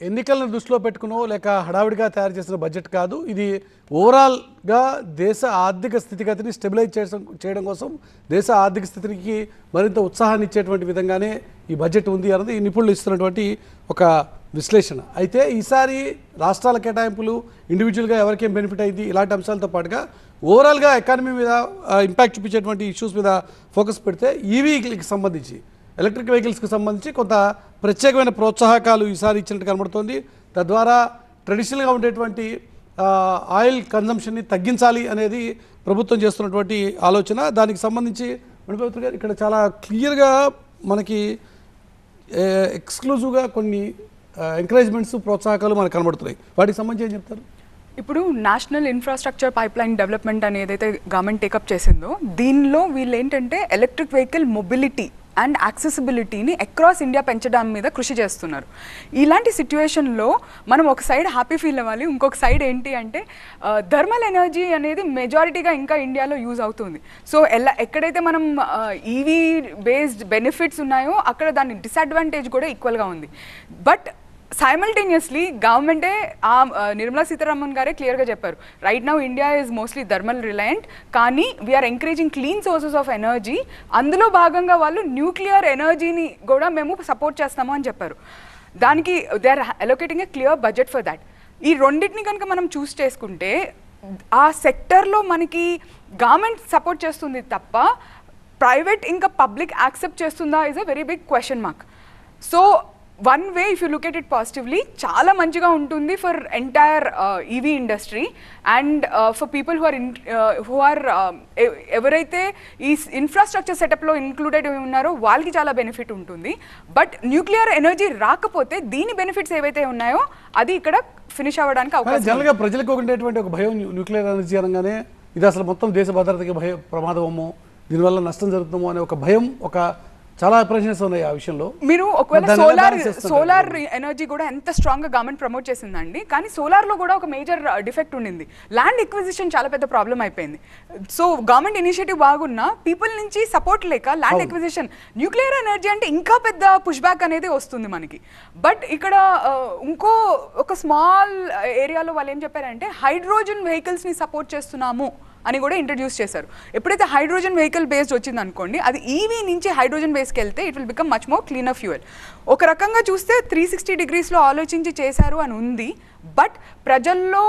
ఎన్నికలను దృష్టిలో పెట్టుకునో లేక హడావిడిగా తయారు చేసిన బడ్జెట్ కాదు. ఇది ఓవరాల్గా దేశ ఆర్థిక స్థితిగతిని స్టెబిలైజ్ చేయడం కోసం, దేశ ఆర్థిక స్థితికి మరింత ఉత్సాహాన్ని ఇచ్చేటువంటి విధంగానే ఈ బడ్జెట్ ఉంది అన్నది నిపుణులు ఇస్తున్నటువంటి ఒక విశ్లేషణ. అయితే ఈసారి రాష్ట్రాల కేటాయింపులు ఇండివిజువల్గా ఎవరికేం బెనిఫిట్ అయింది ఇలాంటి అంశాలతో పాటుగా ఓవరాల్గా ఎకానమీ మీద ఇంపాక్ట్ చూపించేటువంటి ఇష్యూస్ మీద ఫోకస్ పెడితే ఈవీకి సంబంధించి, ఎలక్ట్రిక్ వెహికల్స్కి సంబంధించి కొంత ప్రత్యేకమైన ప్రోత్సాహకాలు ఈసారి ఇచ్చినట్టు కనబడుతోంది. తద్వారా ట్రెడిషనల్గా ఉండేటువంటి ఆయిల్ కన్జంప్షన్ని తగ్గించాలి అనేది ప్రభుత్వం చేస్తున్నటువంటి ఆలోచన. దానికి సంబంధించి మణిపవిత్ర గారు ఇక్కడ చాలా క్లియర్గా మనకి ఎక్స్క్లూజివ్గా కొన్ని ఎంకరేజ్మెంట్స్, ప్రోత్సాహకాలు మనకు కనబడుతున్నాయి. వాటికి సంబంధించి ఏం చెప్తారు? ఇప్పుడు నేషనల్ ఇన్ఫ్రాస్ట్రక్చర్ పైప్లైన్ డెవలప్మెంట్ అని ఏదైతే గవర్నమెంట్ టేకప్ చేసిందో, దీనిలో వీళ్ళు ఏంటంటే ఎలక్ట్రిక్ వెహికల్ మొబిలిటీ అండ్ యాక్సెసిబిలిటీని అక్రాస్ ఇండియా పెంచడం మీద కృషి చేస్తున్నారు. ఇలాంటి సిచ్యువేషన్లో మనం ఒక సైడ్ హ్యాపీ ఫీల్ అవ్వాలి, ఇంకొక సైడ్ ఏంటి అంటే థర్మల్ ఎనర్జీ అనేది మెజారిటీగా ఇంకా ఇండియాలో యూజ్ అవుతుంది. సో ఎక్కడైతే మనం ఈవీ బేస్డ్ బెనిఫిట్స్ ఉన్నాయో అక్కడ దాని డిసడ్వాంటేజ్ కూడా ఈక్వల్గా ఉంది. బట్ సైమల్టేనియస్లీ గవర్నమెంటే నిర్మలా సీతారామన్ గారే క్లియర్గా చెప్పారు, right now India is mostly thermal reliant, కానీ we are encouraging clean sources of energy. అందులో భాగంగా వాళ్ళు న్యూక్లియర్ ఎనర్జీని కూడా మేము సపోర్ట్ చేస్తాము అని చెప్పారు. దానికి they are allocating a clear budget for that. ఈ రెండింటిని కనుక మనం చూస్ చేసుకుంటే ఆ సెక్టర్లో మనకి గవర్నమెంట్ సపోర్ట్ చేస్తుంది తప్ప ప్రైవేట్ ఇంకా పబ్లిక్ యాక్సెప్ట్ చేస్తుందా is a very big question mark. So one way if you look at it positively చాలా మంచిగా ఉంటుంది for entire EV industry and for people who are ఎవరైతే ఈ ఇన్ఫ్రాస్ట్రక్చర్ సెటప్లో ఇంక్లూడెడ్ ఉన్నారో వాళ్ళకి చాలా బెనిఫిట్ ఉంటుంది. బట్ న్యూక్లియర్ ఎనర్జీ రాకపోతే దీని బెనిఫిట్స్ ఏవైతే ఉన్నాయో అది ఇక్కడ ఫినిష్ అవ్వడానికి అవకాశం. జనరల్గా ప్రజలకు ఉండేటువంటి ఒక భయం, న్యూక్లియర్ ఎనర్జీ అనగానే ఇది అసలు మొత్తం దేశ భద్రతకి ప్రమాదమో, దీనివల్ల నష్టం జరుగుతుందో అనే ఒక భయం, ఒక చాలా అప్రెషన్స్ ఉన్నాయి ఆ విషయంలో. మీరు ఒకవేళ సోలార్ ఎనర్జీ కూడా ఎంత స్ట్రాంగ్గా గవర్నమెంట్ ప్రమోట్ చేసిందండి, కానీ సోలార్లో కూడా ఒక మేజర్ డిఫెక్ట్ ఉండింది. ల్యాండ్ ఎక్విజిషన్ చాలా పెద్ద ప్రాబ్లం అయిపోయింది. సో గవర్నమెంట్ ఇనిషియేటివ్ బాగున్నా పీపుల్ నుంచి సపోర్ట్ లేక ల్యాండ్ ఎక్విజిషన్, న్యూక్లియర్ ఎనర్జీ అంటే ఇంకా పెద్ద పుష్ బ్యాక్ అనేది వస్తుంది మనకి. బట్ ఇక్కడ ఇంకో ఒక స్మాల్ ఏరియాలో వాళ్ళు ఏం చెప్పారంటే హైడ్రోజన్ వెహికల్స్ని సపోర్ట్ చేస్తున్నాము అని కూడా ఇంట్రడ్యూస్ చేశారు. ఎప్పుడైతే హైడ్రోజన్ వెహికల్ బేస్డ్ వచ్చింది అనుకోండి, అది ఈవీ నుంచి హైడ్రోజన్ బేస్కి వెళ్తే it will become much more cleaner fuel. ఒక రకంగా చూస్తే 360 degreesలో ఆలోచించి చేశారు అని ఉంది. బట్ ప్రజల్లో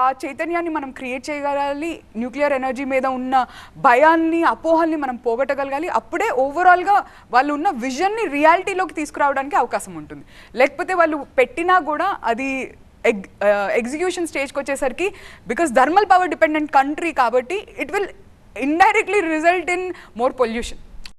ఆ చైతన్యాన్ని మనం క్రియేట్ చేయగలగాలి, న్యూక్లియర్ ఎనర్జీ మీద ఉన్న భయాన్ని, అపోహల్ని మనం పోగొట్టగలగాలి. అప్పుడే ఓవరాల్గా వాళ్ళు ఉన్న విజన్ని రియాలిటీలోకి తీసుకురావడానికి అవకాశం ఉంటుంది. లేకపోతే వాళ్ళు పెట్టినా కూడా అది ఎగ్జిక్యూషన్ స్టేజ్కి వచ్చేసరికి, because thermal power dependent country కాబట్టి it will indirectly result in more pollution.